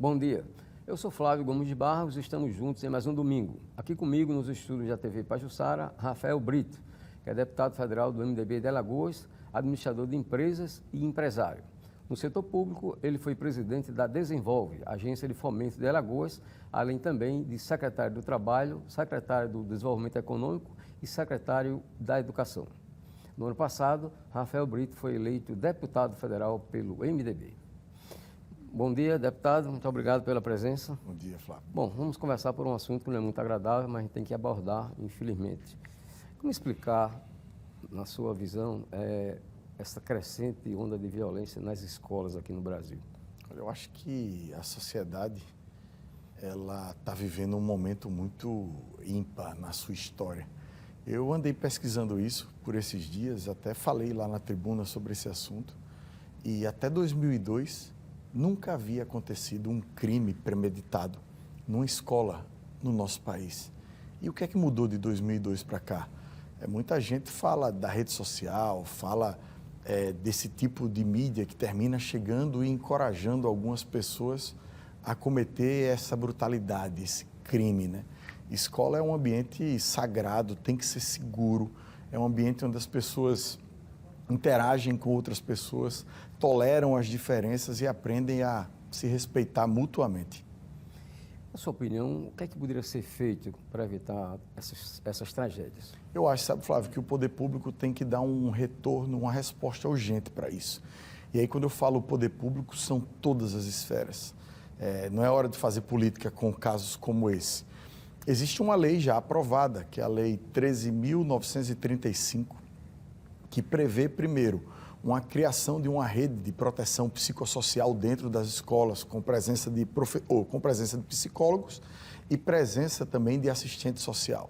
Bom dia, eu sou Flávio Gomes de Barros e estamos juntos em mais um domingo. Aqui comigo nos estúdios da TV Pajuçara, Rafael Brito, que é deputado federal do MDB de Alagoas, administrador de empresas e empresário. No setor público, ele foi presidente da Desenvolve, agência de fomento de Alagoas, além também de secretário do Trabalho, secretário do Desenvolvimento Econômico e secretário da Educação. No ano passado, Rafael Brito foi eleito deputado federal pelo MDB. Bom dia, deputado. Muito obrigado pela presença. Bom dia, Flávio. Bom, vamos conversar por um assunto que não é muito agradável, mas a gente tem que abordar, infelizmente. Como explicar, na sua visão, essa crescente onda de violência nas escolas aqui no Brasil? Olha, eu acho que a sociedade ela está vivendo um momento muito ímpar na sua história. Eu andei pesquisando isso por esses dias, até falei lá na tribuna sobre esse assunto, e até 2002 nunca havia acontecido um crime premeditado numa escola no nosso país. E o que é que mudou de 2002 para cá? Muita gente fala da rede social, fala desse tipo de mídia que termina chegando e encorajando algumas pessoas a cometer essa brutalidade, esse crime, né? Escola é um ambiente sagrado, tem que ser seguro, é um ambiente onde as pessoas interagem com outras pessoas, toleram as diferenças e aprendem a se respeitar mutuamente. Na sua opinião, o que é que poderia ser feito para evitar essas tragédias? Eu acho, sabe, Flávio, que o poder público tem que dar um retorno, uma resposta urgente para isso. E aí, quando eu falo poder público, são todas as esferas. Não é hora de fazer política com casos como esse. Existe uma lei já aprovada, que é a Lei 13.935, que prevê, primeiro, uma criação de uma rede de proteção psicossocial dentro das escolas, com presença de psicólogos e presença também de assistente social.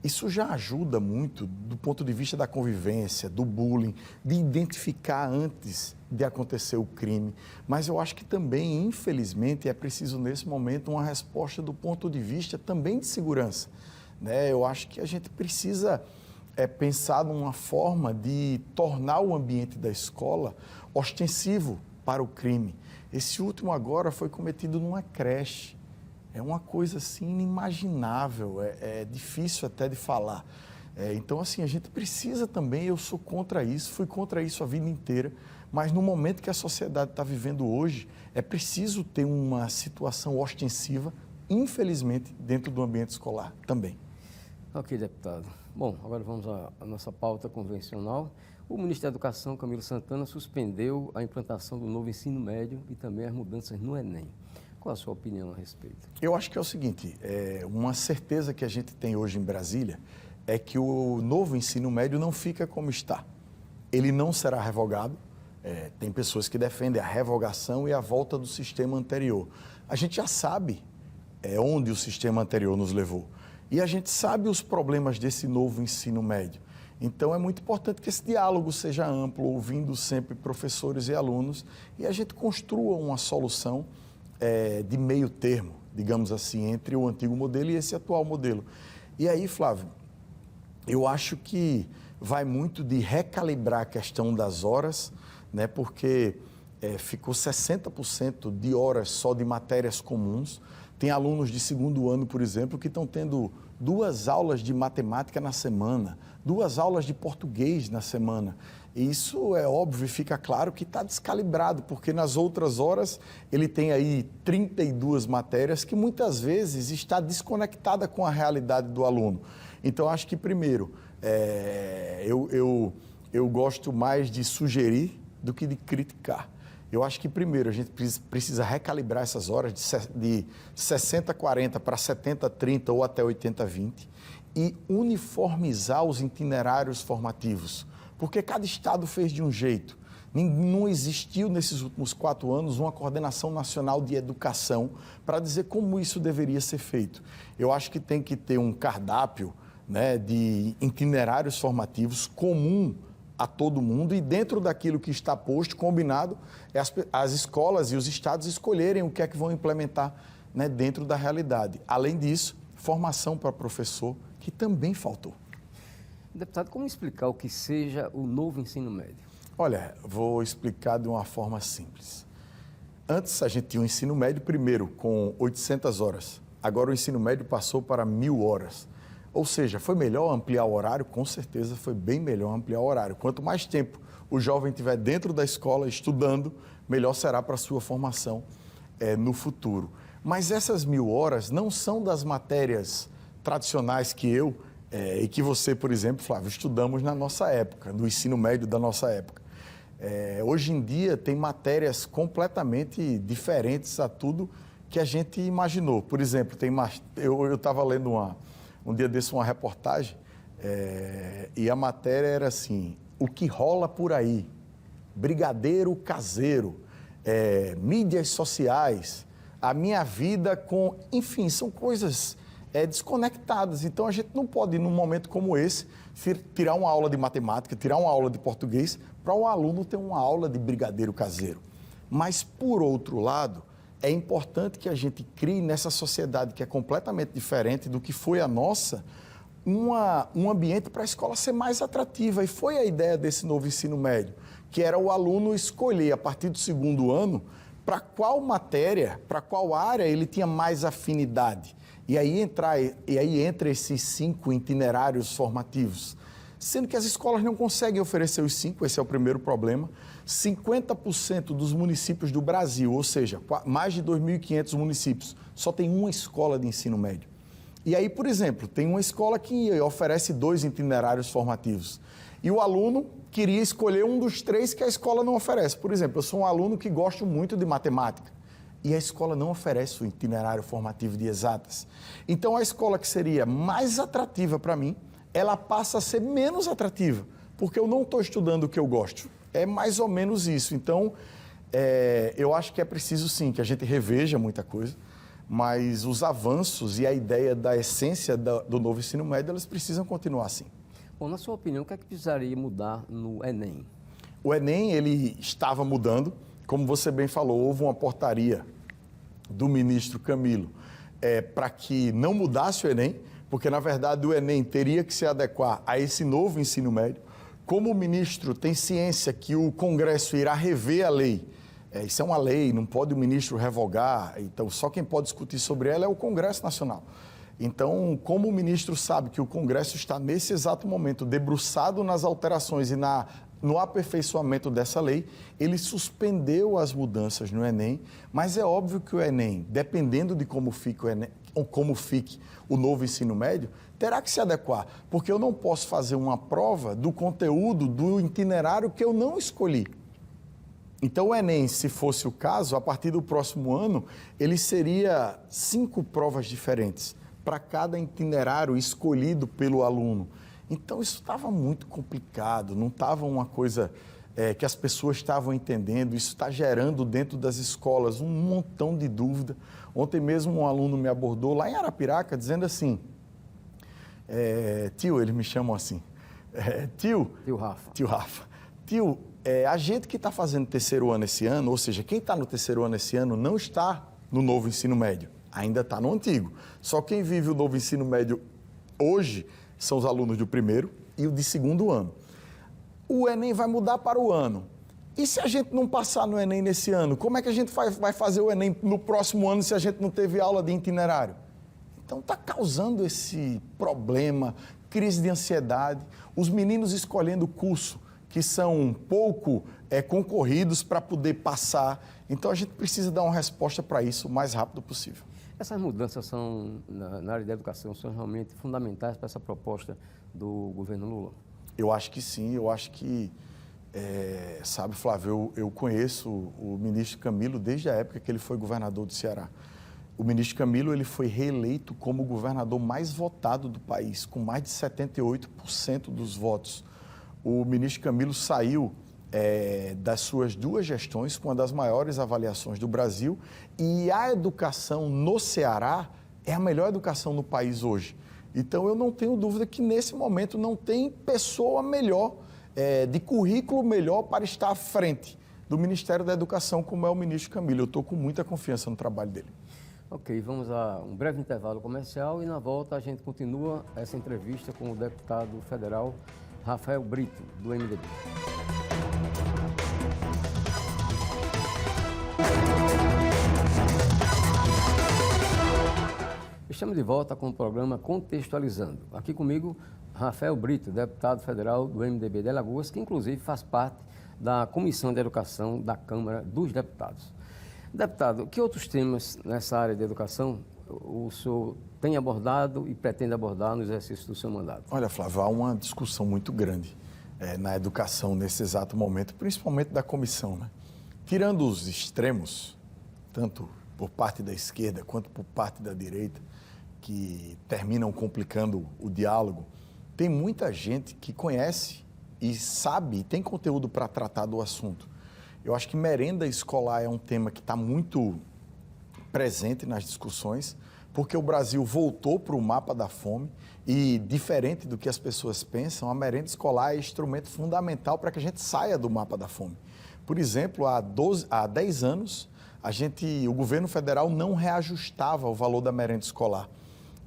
Isso já ajuda muito do ponto de vista da convivência, do bullying, de identificar antes de acontecer o crime. Mas eu acho que também, infelizmente, é preciso nesse momento uma resposta do ponto de vista também de segurança, né? Eu acho que a gente precisa pensar numa forma de tornar o ambiente da escola ostensivo para o crime. Esse último agora foi cometido numa creche. É uma coisa assim inimaginável, é difícil até de falar. Então, assim, a gente precisa também, eu sou contra isso, fui contra isso a vida inteira, mas no momento que a sociedade está vivendo hoje, é preciso ter uma situação ostensiva, infelizmente, dentro do ambiente escolar também. Ok, deputado. Bom, agora vamos à nossa pauta convencional. O ministro da Educação, Camilo Santana, suspendeu a implantação do novo ensino médio e também as mudanças no Enem. Qual a sua opinião a respeito? Eu acho que é o seguinte, uma certeza que a gente tem hoje em Brasília é que o novo ensino médio não fica como está. Ele não será revogado. Tem pessoas que defendem a revogação e a volta do sistema anterior. A gente já sabe onde o sistema anterior nos levou. E a gente sabe os problemas desse novo ensino médio. Então, é muito importante que esse diálogo seja amplo, ouvindo sempre professores e alunos, e a gente construa uma solução de meio termo, digamos assim, entre o antigo modelo e esse atual modelo. E aí, Flávio, eu acho que vai muito de recalibrar a questão das horas, né, porque ficou 60% de horas só de matérias comuns. Tem alunos de segundo ano, por exemplo, que estão tendo 2 aulas de matemática na semana, 2 aulas de português na semana. E isso é óbvio e fica claro que está descalibrado, porque nas outras horas ele tem aí 32 matérias que muitas vezes está desconectada com a realidade do aluno. Então, acho que, primeiro, eu gosto mais de sugerir do que de criticar. Eu acho que, primeiro, a gente precisa recalibrar essas horas de 60-40 para 70-30 ou até 80-20 e uniformizar os itinerários formativos, porque cada estado fez de um jeito. Não existiu, nesses últimos 4 anos, uma coordenação nacional de educação para dizer como isso deveria ser feito. Eu acho que tem que ter um cardápio, né, de itinerários formativos comum a todo mundo e dentro daquilo que está posto, combinado, as escolas e os estados escolherem o que é que vão implementar, né, dentro da realidade. Além disso, formação para professor, que também faltou. Deputado, como explicar o que seja o novo ensino médio? Olha, vou explicar de uma forma simples. Antes a gente tinha o ensino médio primeiro com 800 horas. Agora o ensino médio passou para 1.000 horas. Ou seja, foi melhor ampliar o horário? Com certeza foi bem melhor ampliar o horário. Quanto mais tempo o jovem estiver dentro da escola estudando, melhor será para a sua formação no futuro. Mas essas 1.000 horas não são das matérias tradicionais que eu e que você, por exemplo, Flávio, estudamos na nossa época, no ensino médio da nossa época. Hoje em dia tem matérias completamente diferentes a tudo que a gente imaginou. Por exemplo, eu estava lendo um dia desse uma reportagem e a matéria era assim: o que rola por aí, brigadeiro caseiro, mídias sociais, a minha vida com... Enfim, são coisas desconectadas. Então, a gente não pode, num momento como esse, tirar uma aula de matemática, tirar uma aula de português, para o aluno ter uma aula de brigadeiro caseiro. Mas, por outro lado, é importante que a gente crie nessa sociedade que é completamente diferente do que foi a nossa, um ambiente para a escola ser mais atrativa. E foi a ideia desse novo ensino médio, que era o aluno escolher, a partir do segundo ano, para qual matéria, para qual área ele tinha mais afinidade. E aí entra esses 5 itinerários formativos. Sendo que as escolas não conseguem oferecer os 5, esse é o primeiro problema. 50% dos municípios do Brasil, ou seja, mais de 2.500 municípios, só tem uma escola de ensino médio. E aí, por exemplo, tem uma escola que oferece 2 itinerários formativos. E o aluno queria escolher um dos 3 que a escola não oferece. Por exemplo, eu sou um aluno que gosto muito de matemática e a escola não oferece o itinerário formativo de exatas. Então, a escola que seria mais atrativa para mim, ela passa a ser menos atrativa, porque eu não estou estudando o que eu gosto. É mais ou menos isso. Então, eu acho que é preciso, sim, que a gente reveja muita coisa, mas os avanços e a ideia da essência do novo ensino médio, elas precisam continuar assim. Bom, na sua opinião, o que é que precisaria mudar no Enem? O Enem, ele estava mudando. Como você bem falou, houve uma portaria do ministro Camilo para que não mudasse o Enem, porque, na verdade, o Enem teria que se adequar a esse novo ensino médio. Como o ministro tem ciência que o Congresso irá rever a lei, isso é uma lei, não pode o ministro revogar, então só quem pode discutir sobre ela é o Congresso Nacional. Então, como o ministro sabe que o Congresso está, nesse exato momento, debruçado nas alterações e no aperfeiçoamento dessa lei, ele suspendeu as mudanças no Enem, mas é óbvio que o Enem, dependendo de como fique o Enem, ou como fique o novo ensino médio, terá que se adequar, porque eu não posso fazer uma prova do conteúdo do itinerário que eu não escolhi. Então, o Enem, se fosse o caso, a partir do próximo ano, ele seria 5 provas diferentes para cada itinerário escolhido pelo aluno. Então, isso estava muito complicado, não estava uma coisa que as pessoas estavam entendendo, isso está gerando dentro das escolas um montão de dúvida. Ontem mesmo um aluno me abordou lá em Arapiraca, dizendo assim, tio, eles me chamam assim, tio Rafa, a gente que está fazendo terceiro ano esse ano, ou seja, quem está no terceiro ano esse ano não está no novo ensino médio, ainda está no antigo. Só quem vive o novo ensino médio hoje são os alunos do primeiro e o de segundo ano. O Enem vai mudar para o ano. E se a gente não passar no Enem nesse ano, como é que a gente vai fazer o Enem no próximo ano se a gente não teve aula de itinerário? Então está causando esse problema, crise de ansiedade, os meninos escolhendo curso que são pouco concorridos para poder passar. Então a gente precisa dar uma resposta para isso o mais rápido possível. Essas mudanças na área da educação são realmente fundamentais para essa proposta do governo Lula? Eu acho que sim, eu acho que, sabe, Flávio, eu conheço o ministro Camilo desde a época que ele foi governador do Ceará. O ministro Camilo ele foi reeleito como o governador mais votado do país, com mais de 78% dos votos. O ministro Camilo saiu das suas 2 gestões com uma das maiores avaliações do Brasil e a educação no Ceará é a melhor educação no país hoje. Então, eu não tenho dúvida que, nesse momento, não tem pessoa melhor, de currículo melhor para estar à frente do Ministério da Educação, como é o ministro Camilo. Eu estou com muita confiança no trabalho dele. Ok, vamos a um breve intervalo comercial e, na volta, a gente continua essa entrevista com o deputado federal Rafael Brito, do MDB. Estamos de volta com o programa Contextualizando. Aqui comigo, Rafael Brito, deputado federal do MDB de Alagoas, que inclusive faz parte da Comissão de Educação da Câmara dos Deputados. Deputado, que outros temas nessa área de educação o senhor tem abordado e pretende abordar no exercício do seu mandato? Olha, Flávio, há uma discussão muito grande na educação nesse exato momento, principalmente da comissão, né? Tirando os extremos, tanto por parte da esquerda quanto por parte da direita, que terminam complicando o diálogo, tem muita gente que conhece e sabe, e tem conteúdo para tratar do assunto. Eu acho que merenda escolar é um tema que está muito presente nas discussões, porque o Brasil voltou para o mapa da fome e, diferente do que as pessoas pensam, a merenda escolar é instrumento fundamental para que a gente saia do mapa da fome. Por exemplo, há 10 anos, o governo federal não reajustava o valor da merenda escolar.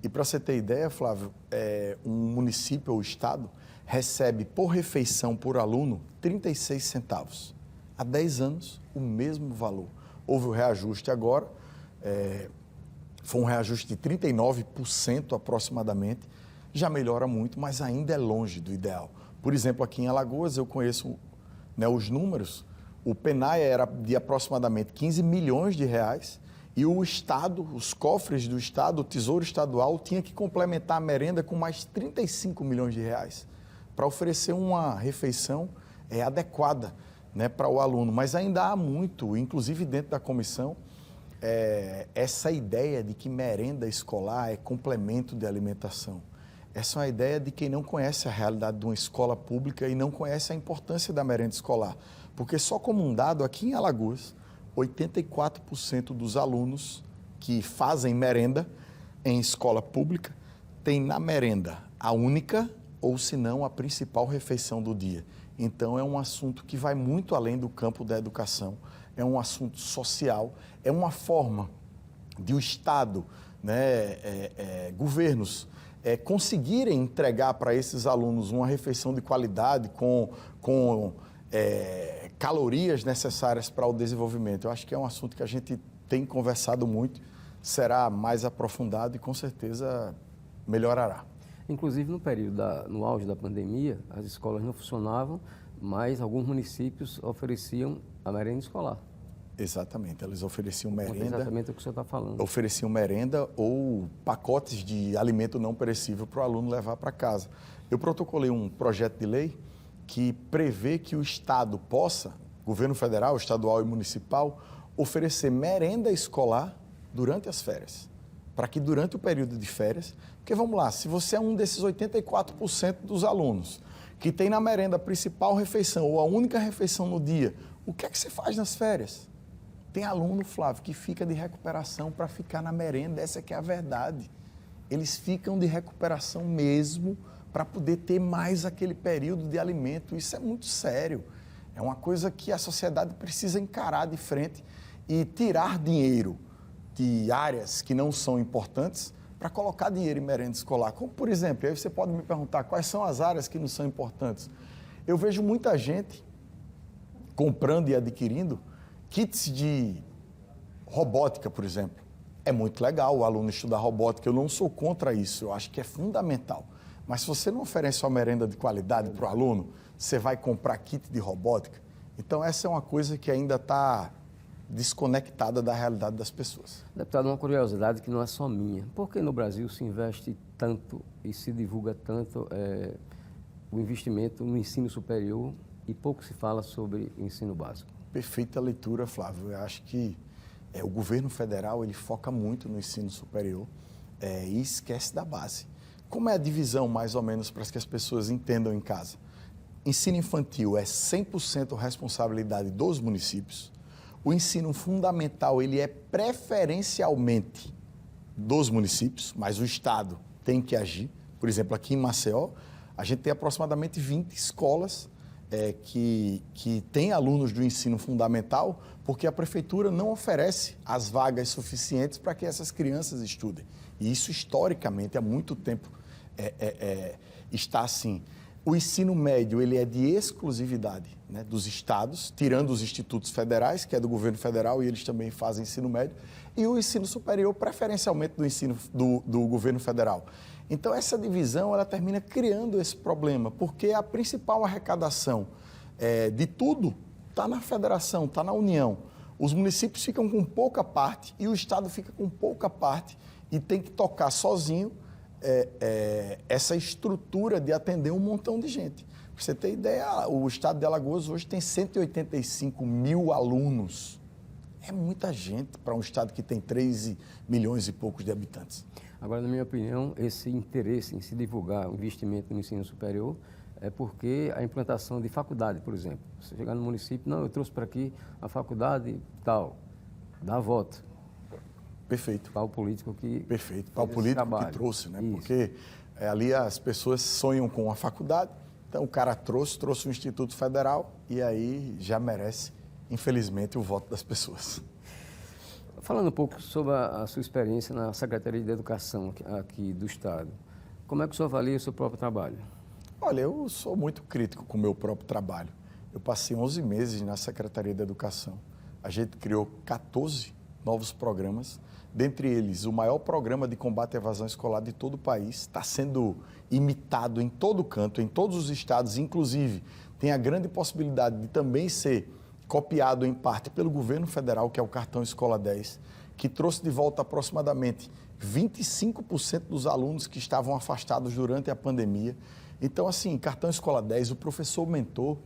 E para você ter ideia, Flávio, um município ou estado recebe por refeição por aluno 36 centavos. Há 10 anos, o mesmo valor. Houve o reajuste agora, foi um reajuste de 39% aproximadamente, já melhora muito, mas ainda é longe do ideal. Por exemplo, aqui em Alagoas, eu conheço os números, o PENAE era de aproximadamente 15 milhões de reais e o Estado, os cofres do Estado, o Tesouro Estadual, tinha que complementar a merenda com mais 35 milhões de reais para oferecer uma refeição adequada, para o aluno. Mas ainda há muito, inclusive dentro da comissão, essa ideia de que merenda escolar é complemento de alimentação. Essa é uma ideia de quem não conhece a realidade de uma escola pública e não conhece a importância da merenda escolar. Porque só como um dado, aqui em Alagoas, 84% dos alunos que fazem merenda em escola pública têm na merenda a única ou, se não, a principal refeição do dia. Então, é um assunto que vai muito além do campo da educação, é um assunto social, é uma forma de o Estado, governos, conseguirem entregar para esses alunos uma refeição de qualidade com calorias necessárias para o desenvolvimento. Eu acho que é um assunto que a gente tem conversado muito, será mais aprofundado e com certeza melhorará. Inclusive, no auge da pandemia, as escolas não funcionavam, mas alguns municípios ofereciam a merenda escolar. Exatamente, eles ofereciam merenda. Exatamente o que o senhor está falando. Ofereciam merenda ou pacotes de alimento não perecível para o aluno levar para casa. Eu protocolei um projeto de lei que prevê que o Estado possa, governo federal, estadual e municipal, oferecer merenda escolar durante as férias. Para que durante o período de férias, porque vamos lá, se você é um desses 84% dos alunos que tem na merenda a principal refeição ou a única refeição no dia, o que é que você faz nas férias? Tem aluno, Flávio, que fica de recuperação para ficar na merenda, essa que é a verdade. Eles ficam de recuperação mesmo para poder ter mais aquele período de alimento. Isso é muito sério. É uma coisa que a sociedade precisa encarar de frente e tirar dinheiro de áreas que não são importantes para colocar dinheiro em merenda escolar. Como, por exemplo, aí você pode me perguntar quais são as áreas que não são importantes. Eu vejo muita gente comprando e adquirindo kits de robótica, por exemplo. É muito legal o aluno estudar robótica, eu não sou contra isso, eu acho que é fundamental. Mas se você não oferece uma merenda de qualidade para o aluno, você vai comprar kit de robótica. Então, essa é uma coisa que ainda está desconectada da realidade das pessoas. Deputado, uma curiosidade que não é só minha. Por que no Brasil se investe tanto e se divulga tanto o investimento no ensino superior e pouco se fala sobre o ensino básico? Perfeita leitura, Flávio. Eu acho que o governo federal ele foca muito no ensino superior e esquece da base. Como é a divisão, mais ou menos, para que as pessoas entendam em casa? Ensino infantil é 100% responsabilidade dos municípios. O ensino fundamental ele é preferencialmente dos municípios, mas o Estado tem que agir. Por exemplo, aqui em Maceió, a gente tem aproximadamente 20 escolas que têm alunos do ensino fundamental, porque a prefeitura não oferece as vagas suficientes para que essas crianças estudem. E isso, historicamente, há muito tempo está assim. O ensino médio ele é de exclusividade, né, dos estados, tirando os institutos federais, que é do governo federal, e eles também fazem ensino médio, e o ensino superior, preferencialmente do ensino do governo federal. Então, essa divisão ela termina criando esse problema, porque a principal arrecadação de tudo está na federação, está na União. Os municípios ficam com pouca parte e o estado fica com pouca parte e tem que tocar sozinho essa estrutura de atender um montão de gente. Para você ter ideia, o estado de Alagoas hoje tem 185 mil alunos. É muita gente para um estado que tem 3 milhões e poucos de habitantes. Agora, na minha opinião, esse interesse em se divulgar o investimento no ensino superior é porque a implantação de faculdade, por exemplo. Você chegar no município, não, eu trouxe para aqui a faculdade tal, dá voto. Perfeito. Para o político que... Perfeito. Para o político que trouxe, né? Isso. Porque ali as pessoas sonham com a faculdade, então o cara trouxe o Instituto Federal e aí já merece, infelizmente, o voto das pessoas. Falando um pouco sobre a sua experiência na Secretaria de Educação aqui do Estado, como é que o senhor avalia o seu próprio trabalho? Olha, eu sou muito crítico com o meu próprio trabalho. Eu passei 11 meses na Secretaria de Educação. A gente criou 14 novos programas, dentre eles o maior programa de combate à evasão escolar de todo o país, está sendo imitado em todo canto, em todos os estados, inclusive tem a grande possibilidade de também ser copiado em parte pelo governo federal, que é o Cartão Escola 10, que trouxe de volta aproximadamente 25% dos alunos que estavam afastados durante a pandemia. Então, assim, Cartão Escola 10, o professor mentor,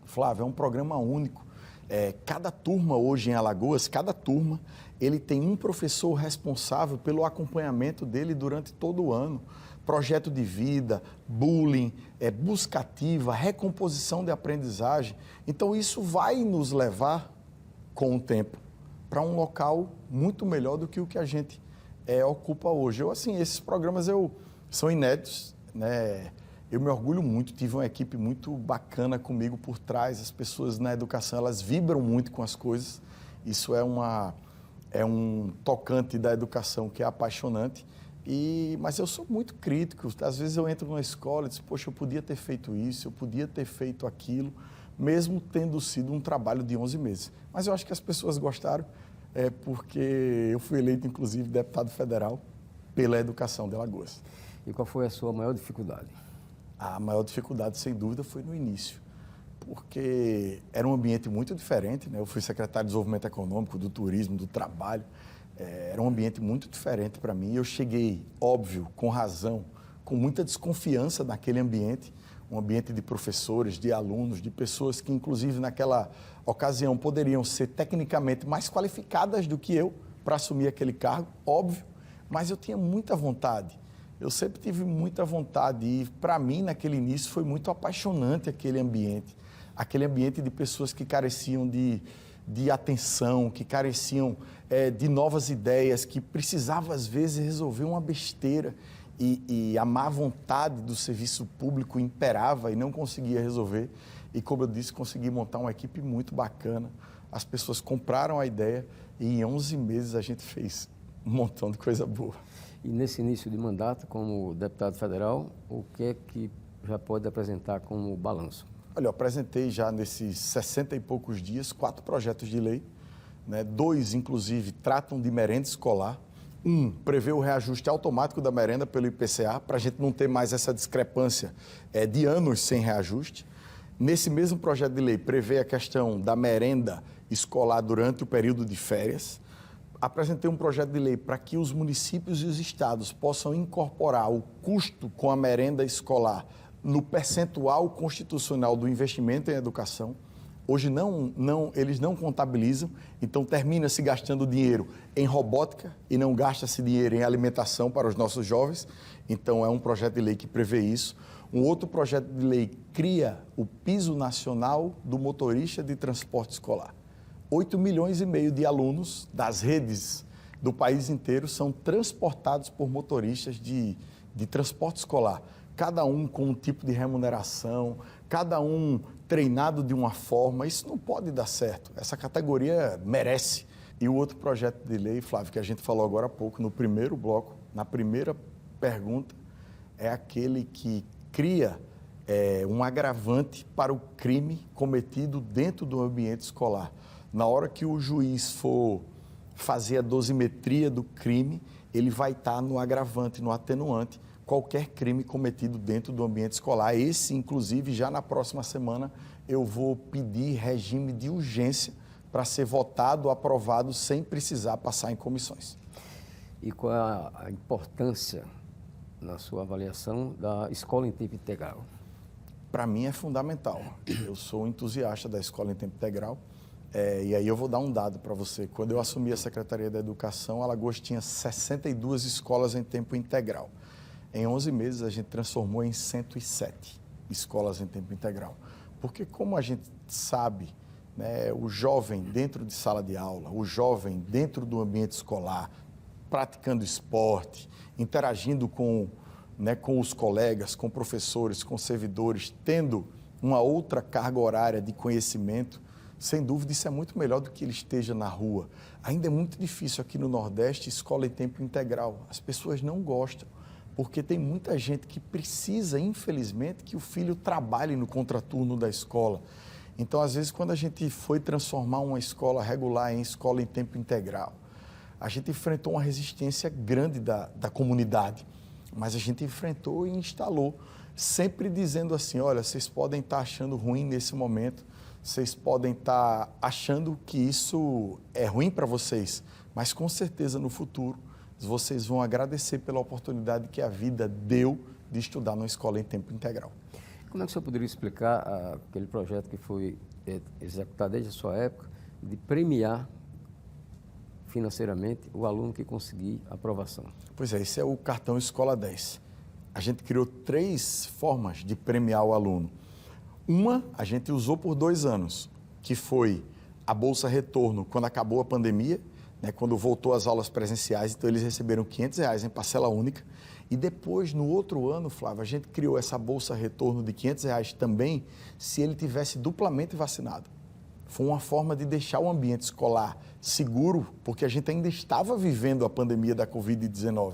Flávio, é um programa único. Cada turma hoje em Alagoas, cada turma, ele tem um professor responsável pelo acompanhamento dele durante todo o ano. Projeto de vida, bullying, busca ativa, recomposição de aprendizagem. Então, isso vai nos levar, com o tempo, para um local muito melhor do que o que a gente ocupa hoje. Esses programas são inéditos, né? Eu me orgulho muito, tive uma equipe muito bacana comigo por trás, as pessoas na educação, elas vibram muito com as coisas, isso é um tocante da educação que é apaixonante, mas eu sou muito crítico, às vezes eu entro numa escola e digo, poxa, eu podia ter feito isso, eu podia ter feito aquilo, mesmo tendo sido um trabalho de 11 meses. Mas eu acho que as pessoas gostaram, porque eu fui eleito, inclusive, deputado federal pela educação de Alagoas. E qual foi a sua maior dificuldade? A maior dificuldade, sem dúvida, foi no início, porque era um ambiente muito diferente, né? Eu fui secretário de Desenvolvimento Econômico, do Turismo, do Trabalho, era um ambiente muito diferente para mim. Eu cheguei, óbvio, com razão, com muita desconfiança naquele ambiente, um ambiente de professores, de alunos, de pessoas que, inclusive, naquela ocasião, poderiam ser tecnicamente mais qualificadas do que eu para assumir aquele cargo, óbvio, mas eu tinha muita vontade. Eu sempre tive muita vontade e, para mim, naquele início, foi muito apaixonante aquele ambiente de pessoas que careciam de atenção, que careciam de novas ideias, que precisavam, às vezes, resolver uma besteira e a má vontade do serviço público imperava e não conseguia resolver. E, como eu disse, consegui montar uma equipe muito bacana. As pessoas compraram a ideia e, em 11 meses, a gente fez um montão de coisa boa. E nesse início de mandato, como deputado federal, o que é que já pode apresentar como balanço? Olha, eu apresentei já nesses 60 e poucos dias 4 projetos de lei, né? 2, inclusive, tratam de merenda escolar. 1, prevê o reajuste automático da merenda pelo IPCA, para a gente não ter mais essa discrepância de anos sem reajuste. Nesse mesmo projeto de lei, prevê a questão da merenda escolar durante o período de férias. Apresentei um projeto de lei para que os municípios e os estados possam incorporar o custo com a merenda escolar no percentual constitucional do investimento em educação. Hoje eles não contabilizam, então termina-se gastando dinheiro em robótica e não gasta-se dinheiro em alimentação para os nossos jovens. Então é um projeto de lei que prevê isso. Um outro projeto de lei cria o piso nacional do motorista de transporte escolar. 8,5 milhões de alunos das redes do país inteiro são transportados por motoristas de transporte escolar. Cada um com um tipo de remuneração, cada um treinado de uma forma. Isso não pode dar certo. Essa categoria merece. E o outro projeto de lei, Flávio, que a gente falou agora há pouco, no primeiro bloco, na primeira pergunta, é aquele que cria um agravante para o crime cometido dentro do ambiente escolar. Na hora que o juiz for fazer a dosimetria do crime, ele vai estar no agravante, no atenuante, qualquer crime cometido dentro do ambiente escolar. Esse, inclusive, já na próxima semana, eu vou pedir regime de urgência para ser votado, aprovado, sem precisar passar em comissões. E qual é a importância, na sua avaliação, da escola em tempo integral? Para mim é fundamental. Eu sou um entusiasta da escola em tempo integral. E aí eu vou dar um dado para você. Quando eu assumi a Secretaria da Educação, Alagoas tinha 62 escolas em tempo integral. Em 11 meses, a gente transformou em 107 escolas em tempo integral. Porque como a gente sabe, né, o jovem dentro de sala de aula, o jovem dentro do ambiente escolar, praticando esporte, interagindo com os colegas, com professores, com servidores, tendo uma outra carga horária de conhecimento, sem dúvida, isso é muito melhor do que ele esteja na rua. Ainda é muito difícil aqui no Nordeste, escola em tempo integral. As pessoas não gostam, porque tem muita gente que precisa, infelizmente, que o filho trabalhe no contraturno da escola. Então, às vezes, quando a gente foi transformar uma escola regular em escola em tempo integral, a gente enfrentou uma resistência grande da comunidade, mas a gente enfrentou e instalou, sempre dizendo assim, olha, vocês podem estar achando ruim nesse momento, vocês podem estar achando que isso é ruim para vocês, mas com certeza no futuro vocês vão agradecer pela oportunidade que a vida deu de estudar numa escola em tempo integral. Como é que o senhor poderia explicar aquele projeto que foi executado desde a sua época, de premiar financeiramente o aluno que conseguir aprovação? Pois é, esse é o cartão Escola 10. A gente criou 3 formas de premiar o aluno. Uma, a gente usou por 2 anos, que foi a Bolsa Retorno, quando acabou a pandemia, né, quando voltou às aulas presenciais, então eles receberam R$500 em parcela única. E depois, no outro ano, Flávio, a gente criou essa Bolsa Retorno de R$500 também, se ele tivesse duplamente vacinado. Foi uma forma de deixar o ambiente escolar seguro, porque a gente ainda estava vivendo a pandemia da Covid-19.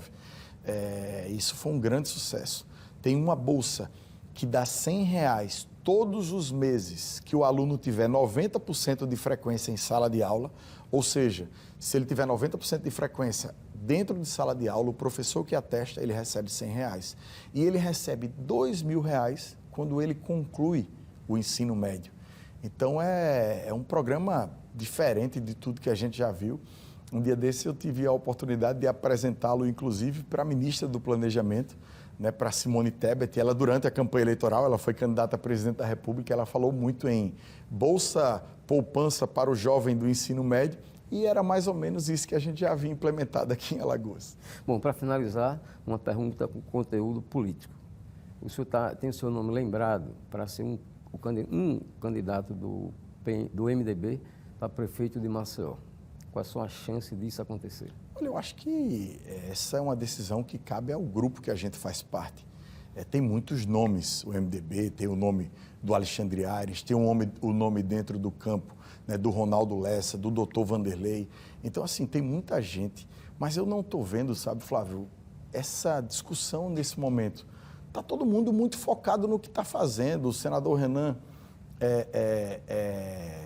Isso foi um grande sucesso. Tem uma bolsa que dá R$100 todos os meses que o aluno tiver 90% de frequência em sala de aula, ou seja, se ele tiver 90% de frequência dentro de sala de aula, o professor que atesta, ele recebe R$100. E ele recebe R$2.000 quando ele conclui o ensino médio. Então, é um programa diferente de tudo que a gente já viu. Um dia desse eu tive a oportunidade de apresentá-lo, inclusive, para a ministra do Planejamento, né, para Simone Tebet. Ela, durante a campanha eleitoral, ela foi candidata a presidente da República, ela falou muito em Bolsa Poupança para o jovem do ensino médio, e era mais ou menos isso que a gente já havia implementado aqui em Alagoas. Bom, para finalizar, uma pergunta com conteúdo político. O senhor tem o seu nome lembrado para ser um candidato do MDB para prefeito de Maceió. Quais são as chances disso acontecer? Olha, eu acho que essa é uma decisão que cabe ao grupo que a gente faz parte. Tem muitos nomes, o MDB, tem o nome do Alexandre Aires, tem o nome dentro do campo, né, do Ronaldo Lessa, do Dr. Vanderlei. Então, assim, tem muita gente, mas eu não estou vendo, sabe, Flávio, essa discussão nesse momento. Está todo mundo muito focado no que está fazendo. O senador Renan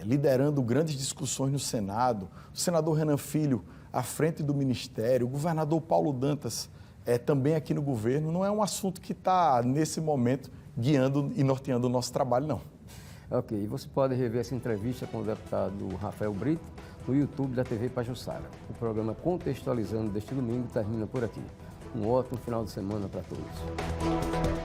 liderando grandes discussões no Senado, o senador Renan Filho à frente do Ministério, o governador Paulo Dantas também aqui no governo. Não é um assunto que está, nesse momento, guiando e norteando o nosso trabalho, não. Ok, e você pode rever essa entrevista com o deputado Rafael Brito no YouTube da TV Pajuçara. O programa Contextualizando deste domingo termina por aqui. Um ótimo final de semana para todos.